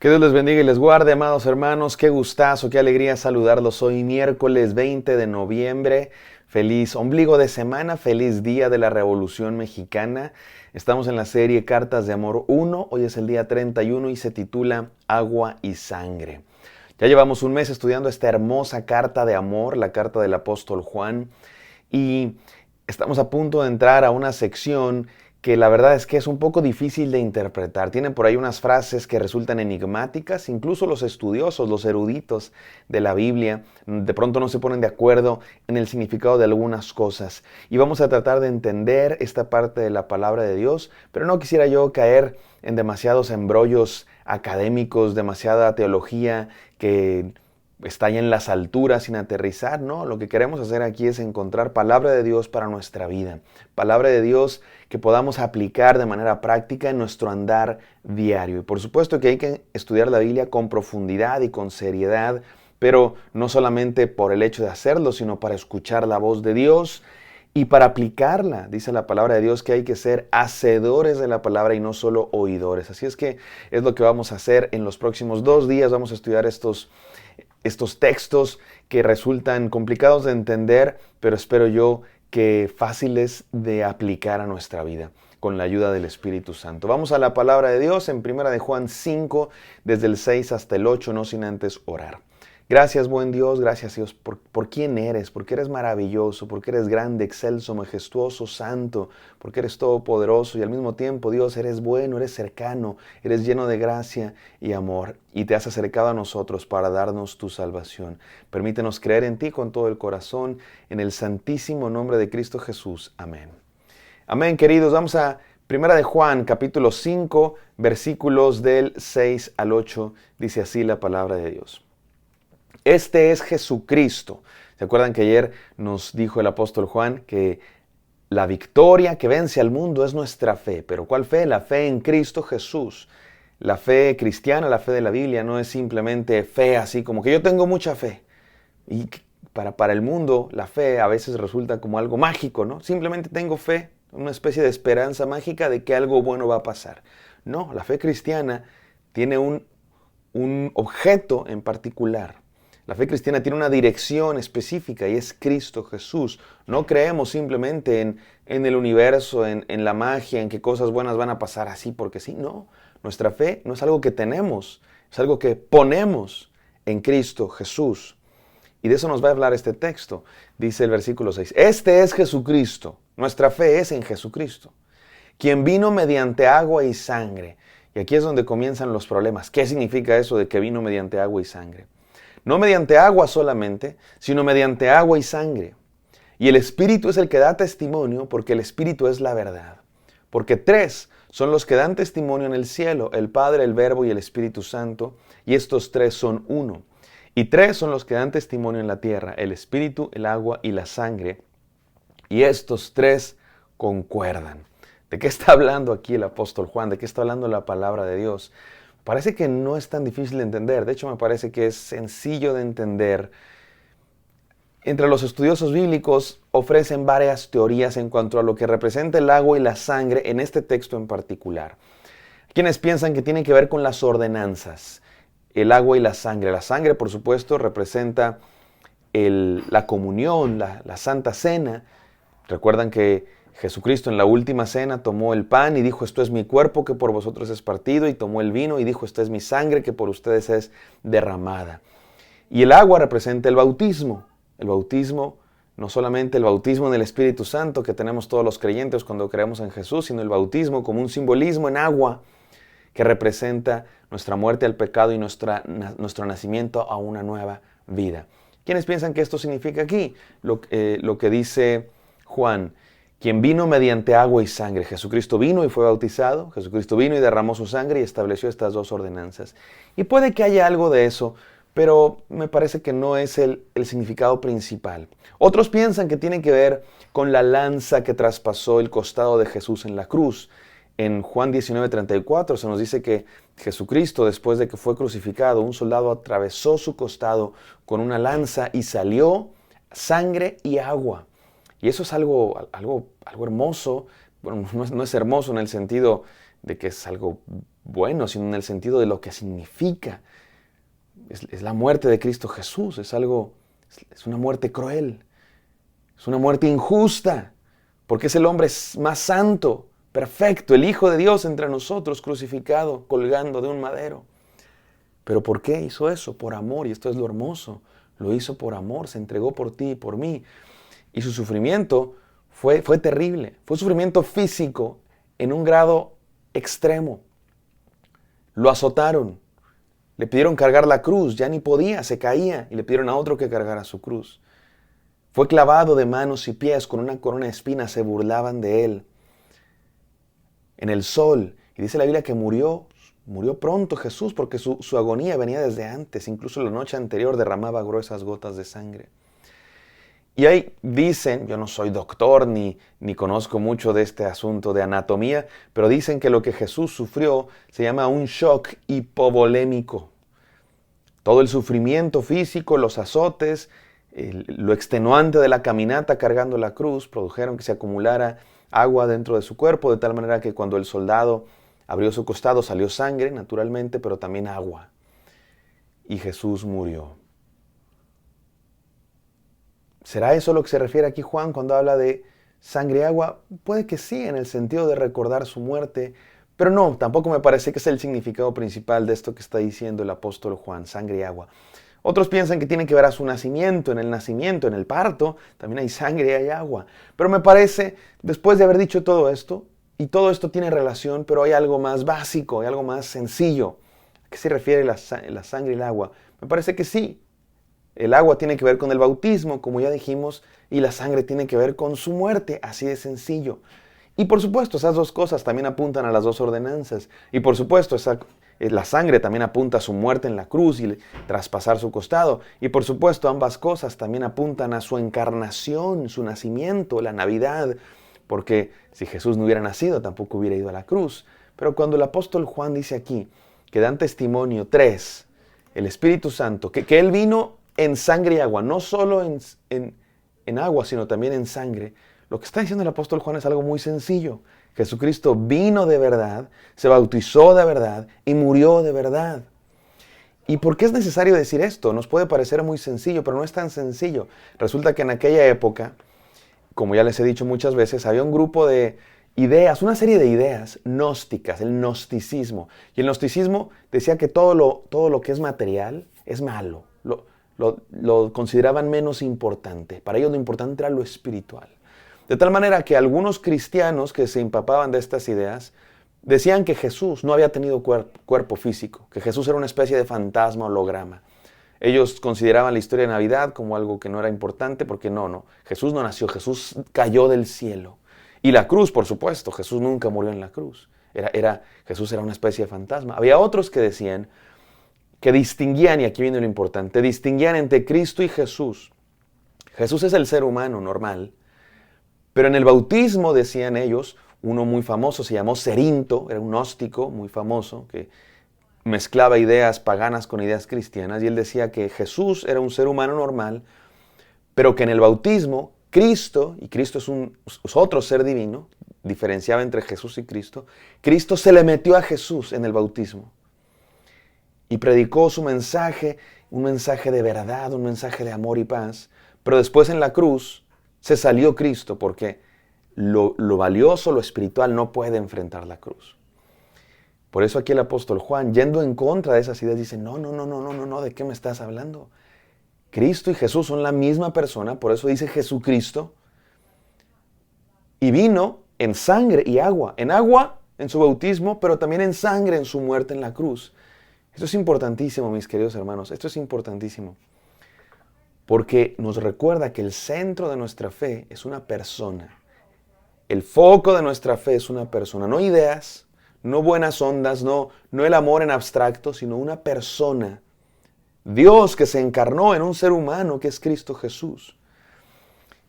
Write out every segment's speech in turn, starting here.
Que Dios les bendiga y les guarde, amados hermanos. Qué gustazo, qué alegría saludarlos hoy miércoles 20 de noviembre. Feliz ombligo de semana, feliz día de la Revolución Mexicana. Estamos en la serie Cartas de Amor 1. Hoy es el día 31 y se titula Agua y Sangre. Ya llevamos un mes estudiando esta hermosa carta de amor, la carta del apóstol Juan. Y estamos a punto de entrar a una sección que la verdad es que es un poco difícil de interpretar. Tienen por ahí unas frases que resultan enigmáticas, incluso los estudiosos, los eruditos de la Biblia, de pronto no se ponen de acuerdo en el significado de algunas cosas. Y vamos a tratar de entender esta parte de la palabra de Dios, pero no quisiera yo caer en demasiados embrollos académicos, demasiada teología que está ahí en las alturas sin aterrizar. No, lo que queremos hacer aquí es encontrar palabra de Dios para nuestra vida. Palabra de Dios que podamos aplicar de manera práctica en nuestro andar diario. Y por supuesto que hay que estudiar la Biblia con profundidad y con seriedad, pero no solamente por el hecho de hacerlo, sino para escuchar la voz de Dios y para aplicarla. Dice la palabra de Dios que hay que ser hacedores de la palabra y no solo oidores. Así es que es lo que vamos a hacer en los próximos 2 días. Vamos a estudiar estos textos que resultan complicados de entender, pero espero yo que fáciles de aplicar a nuestra vida con la ayuda del Espíritu Santo. Vamos a la palabra de Dios en 1 de Juan 5, desde el 6 hasta el 8, no sin antes orar. Gracias, buen Dios, gracias Dios por quién eres, porque eres maravilloso, porque eres grande, excelso, majestuoso, santo, porque eres todopoderoso y al mismo tiempo, Dios, eres bueno, eres cercano, eres lleno de gracia y amor y te has acercado a nosotros para darnos tu salvación. Permítenos creer en ti con todo el corazón, en el santísimo nombre de Cristo Jesús. Amén. Amén, queridos. Vamos a 1 de Juan, capítulo 5, versículos del 6 al 8. Dice así la palabra de Dios. Este es Jesucristo. ¿Se acuerdan que ayer nos dijo el apóstol Juan que la victoria que vence al mundo es nuestra fe? ¿Pero cuál fe? La fe en Cristo Jesús. La fe cristiana, la fe de la Biblia, no es simplemente fe así como que yo tengo mucha fe. Y para el mundo la fe a veces resulta como algo mágico, ¿no? Simplemente tengo fe, una especie de esperanza mágica de que algo bueno va a pasar. No, la fe cristiana tiene un objeto en particular. La fe cristiana tiene una dirección específica y es Cristo Jesús. No creemos simplemente en el universo, en la magia, en que cosas buenas van a pasar así porque sí. No, nuestra fe no es algo que tenemos, es algo que ponemos en Cristo Jesús. Y de eso nos va a hablar este texto. Dice el versículo 6. Este es Jesucristo. Nuestra fe es en Jesucristo, quien vino mediante agua y sangre. Y aquí es donde comienzan los problemas. ¿Qué significa eso de que vino mediante agua y sangre? No mediante agua solamente, sino mediante agua y sangre. Y el Espíritu es el que da testimonio, porque el Espíritu es la verdad. Porque 3 son los que dan testimonio en el cielo, el Padre, el Verbo y el Espíritu Santo, y estos 3 son uno. Y 3 son los que dan testimonio en la tierra, el Espíritu, el agua y la sangre, y estos 3 concuerdan. ¿De qué está hablando aquí el apóstol Juan? ¿De qué está hablando la palabra de Dios? Parece que no es tan difícil de entender. De hecho, me parece que es sencillo de entender. Entre los estudiosos bíblicos ofrecen varias teorías en cuanto a lo que representa el agua y la sangre en este texto en particular. Quienes piensan que tiene que ver con las ordenanzas, el agua y la sangre. La sangre, por supuesto, representa la comunión, la Santa Cena. Recuerdan que Jesucristo en la última cena tomó el pan y dijo, esto es mi cuerpo que por vosotros es partido, y tomó el vino y dijo, esta es mi sangre que por ustedes es derramada. Y el agua representa el bautismo. El bautismo, no solamente el bautismo en el Espíritu Santo que tenemos todos los creyentes cuando creemos en Jesús, sino el bautismo como un simbolismo en agua que representa nuestra muerte al pecado y nuestro nacimiento a una nueva vida. ¿Quiénes piensan que esto significa aquí? Lo que dice Juan, quien vino mediante agua y sangre. Jesucristo vino y fue bautizado, Jesucristo vino y derramó su sangre y estableció estas 2 ordenanzas. Y puede que haya algo de eso, pero me parece que no es el significado principal. Otros piensan que tiene que ver con la lanza que traspasó el costado de Jesús en la cruz. En Juan 19:34 se nos dice que Jesucristo, después de que fue crucificado, un soldado atravesó su costado con una lanza y salió sangre y agua. Y eso es algo hermoso. Bueno, no es hermoso en el sentido de que es algo bueno, sino en el sentido de lo que significa. Es la muerte de Cristo Jesús, es una muerte cruel, es una muerte injusta, porque es el hombre más santo, perfecto, el Hijo de Dios entre nosotros, crucificado, colgando de un madero. ¿Pero por qué hizo eso? Por amor, y esto es lo hermoso. Lo hizo por amor, se entregó por ti y por mí. Y su sufrimiento fue terrible. Fue sufrimiento físico en un grado extremo. Lo azotaron. Le pidieron cargar la cruz. Ya ni podía, se caía. Y le pidieron a otro que cargara su cruz. Fue clavado de manos y pies con una corona de espinas. Se burlaban de él. En el sol. Y dice la Biblia que murió pronto Jesús porque su agonía venía desde antes. Incluso la noche anterior derramaba gruesas gotas de sangre. Y ahí dicen, yo no soy doctor ni conozco mucho de este asunto de anatomía, pero dicen que lo que Jesús sufrió se llama un shock hipovolémico. Todo el sufrimiento físico, los azotes, lo extenuante de la caminata cargando la cruz produjeron que se acumulara agua dentro de su cuerpo, de tal manera que cuando el soldado abrió su costado salió sangre, naturalmente, pero también agua. Y Jesús murió. ¿Será eso lo que se refiere aquí Juan cuando habla de sangre y agua? Puede que sí, en el sentido de recordar su muerte, pero no, tampoco me parece que es el significado principal de esto que está diciendo el apóstol Juan, sangre y agua. Otros piensan que tiene que ver a su nacimiento, en el parto, también hay sangre y hay agua. Pero me parece, después de haber dicho todo esto, y todo esto tiene relación, pero hay algo más básico, hay algo más sencillo. ¿A qué se refiere la sangre y el agua? Me parece que sí. El agua tiene que ver con el bautismo, como ya dijimos, y la sangre tiene que ver con su muerte, así de sencillo. Y por supuesto, esas dos cosas también apuntan a las dos ordenanzas. Y por supuesto, la sangre también apunta a su muerte en la cruz y traspasar su costado. Y por supuesto, ambas cosas también apuntan a su encarnación, su nacimiento, la Navidad. Porque si Jesús no hubiera nacido, tampoco hubiera ido a la cruz. Pero cuando el apóstol Juan dice aquí, que dan testimonio, el Espíritu Santo, que Él vino en sangre y agua, no solo en agua, sino también en sangre. Lo que está diciendo el apóstol Juan es algo muy sencillo. Jesucristo vino de verdad, se bautizó de verdad y murió de verdad. ¿Y por qué es necesario decir esto? Nos puede parecer muy sencillo, pero no es tan sencillo. Resulta que en aquella época, como ya les he dicho muchas veces, había un grupo de ideas, una serie de ideas gnósticas, el gnosticismo. Y el gnosticismo decía que todo lo que es material es malo. Lo consideraban menos importante. Para ellos lo importante era lo espiritual. De tal manera que algunos cristianos que se empapaban de estas ideas decían que Jesús no había tenido cuerpo físico, que Jesús era una especie de fantasma, holograma. Ellos consideraban la historia de Navidad como algo que no era importante porque no, Jesús no nació, Jesús cayó del cielo. Y la cruz, por supuesto, Jesús nunca murió en la cruz. Jesús era una especie de fantasma. Había otros que decían que distinguían, y aquí viene lo importante, distinguían entre Cristo y Jesús. Jesús es el ser humano normal, pero en el bautismo, decían ellos, uno muy famoso se llamó Cerinto, era un gnóstico muy famoso, que mezclaba ideas paganas con ideas cristianas, y él decía que Jesús era un ser humano normal, pero que en el bautismo, Cristo, y Cristo es otro ser divino, diferenciaba entre Jesús y Cristo se le metió a Jesús en el bautismo. Y predicó su mensaje, un mensaje de verdad, un mensaje de amor y paz. Pero después en la cruz se salió Cristo porque lo valioso, lo espiritual no puede enfrentar la cruz. Por eso aquí el apóstol Juan, yendo en contra de esas ideas, dice, no, ¿de qué me estás hablando? Cristo y Jesús son la misma persona, por eso dice Jesucristo. Y vino en sangre y agua. En agua, en su bautismo, pero también en sangre, en su muerte en la cruz. Esto es importantísimo, mis queridos hermanos, esto es importantísimo, porque nos recuerda que el centro de nuestra fe es una persona. El foco de nuestra fe es una persona, no ideas, no buenas ondas, no el amor en abstracto, sino una persona. Dios que se encarnó en un ser humano que es Cristo Jesús.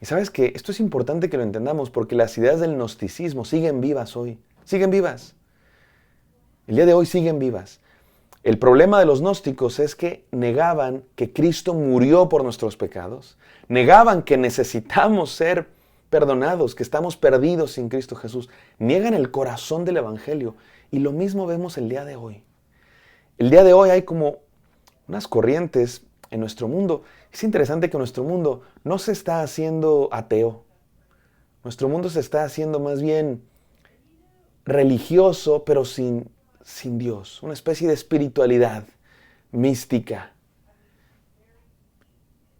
Y sabes que esto es importante que lo entendamos porque las ideas del gnosticismo siguen vivas hoy, siguen vivas. El día de hoy siguen vivas. El problema de los gnósticos es que negaban que Cristo murió por nuestros pecados, negaban que necesitamos ser perdonados, que estamos perdidos sin Cristo Jesús. Niegan el corazón del Evangelio. Y lo mismo vemos el día de hoy. El día de hoy hay como unas corrientes en nuestro mundo. Es interesante que nuestro mundo no se está haciendo ateo. Nuestro mundo se está haciendo más bien religioso, pero sin Dios. Una especie de espiritualidad mística.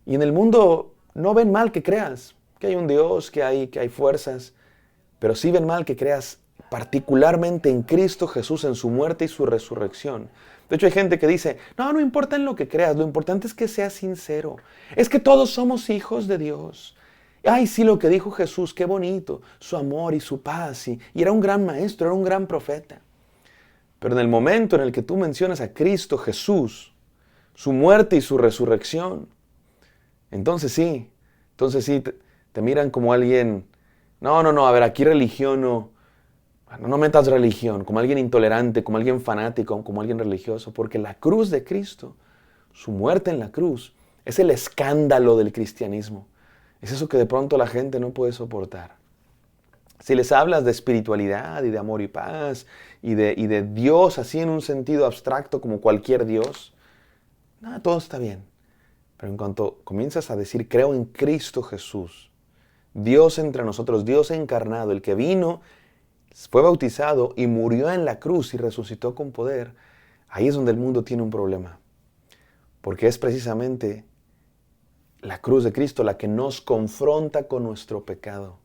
Y en el mundo no ven mal que creas, que hay un Dios, que hay fuerzas, pero sí ven mal que creas particularmente en Cristo Jesús, en su muerte y su resurrección. De hecho, hay gente que dice, no importa en lo que creas, lo importante es que seas sincero. Es que todos somos hijos de Dios. Ay, sí, lo que dijo Jesús, qué bonito, su amor y su paz. Y era un gran maestro, era un gran profeta. Pero en el momento en el que tú mencionas a Cristo Jesús, su muerte y su resurrección, entonces sí, te miran como alguien, no, a ver, aquí religión no metas religión, como alguien intolerante, como alguien fanático, como alguien religioso, porque la cruz de Cristo, su muerte en la cruz, es el escándalo del cristianismo. Es eso que de pronto la gente no puede soportar. Si les hablas de espiritualidad y de amor y paz y de Dios así en un sentido abstracto como cualquier Dios, nada, todo está bien. Pero en cuanto comienzas a decir, creo en Cristo Jesús, Dios entre nosotros, Dios encarnado, el que vino, fue bautizado y murió en la cruz y resucitó con poder, ahí es donde el mundo tiene un problema. Porque es precisamente la cruz de Cristo la que nos confronta con nuestro pecado.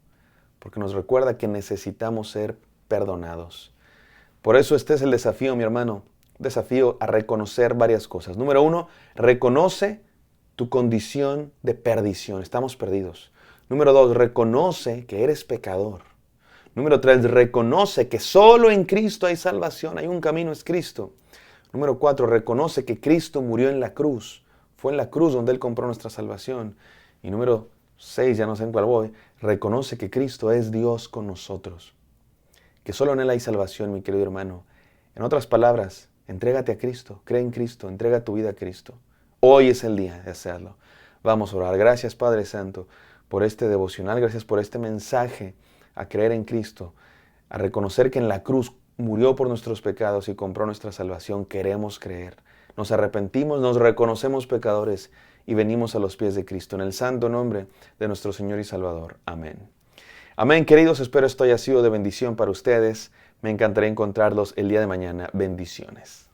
Porque nos recuerda que necesitamos ser perdonados. Por eso este es el desafío, mi hermano. Desafío a reconocer varias cosas. Número 1, reconoce tu condición de perdición. Estamos perdidos. Número 2, reconoce que eres pecador. Número 3, reconoce que solo en Cristo hay salvación. Hay un camino, es Cristo. Número 4, reconoce que Cristo murió en la cruz. Fue en la cruz donde Él compró nuestra salvación. Y número 6, ya no sé en cuál voy, reconoce que Cristo es Dios con nosotros. Que solo en Él hay salvación, mi querido hermano. En otras palabras, entrégate a Cristo, cree en Cristo, entrega tu vida a Cristo. Hoy es el día de hacerlo. Vamos a orar. Gracias, Padre Santo, por este devocional. Gracias por este mensaje a creer en Cristo, a reconocer que en la cruz murió por nuestros pecados y compró nuestra salvación. Queremos creer. Nos arrepentimos, nos reconocemos pecadores y venimos a los pies de Cristo. En el santo nombre de nuestro Señor y Salvador. Amén. Amén, queridos. Espero esto haya sido de bendición para ustedes. Me encantaría encontrarlos el día de mañana. Bendiciones.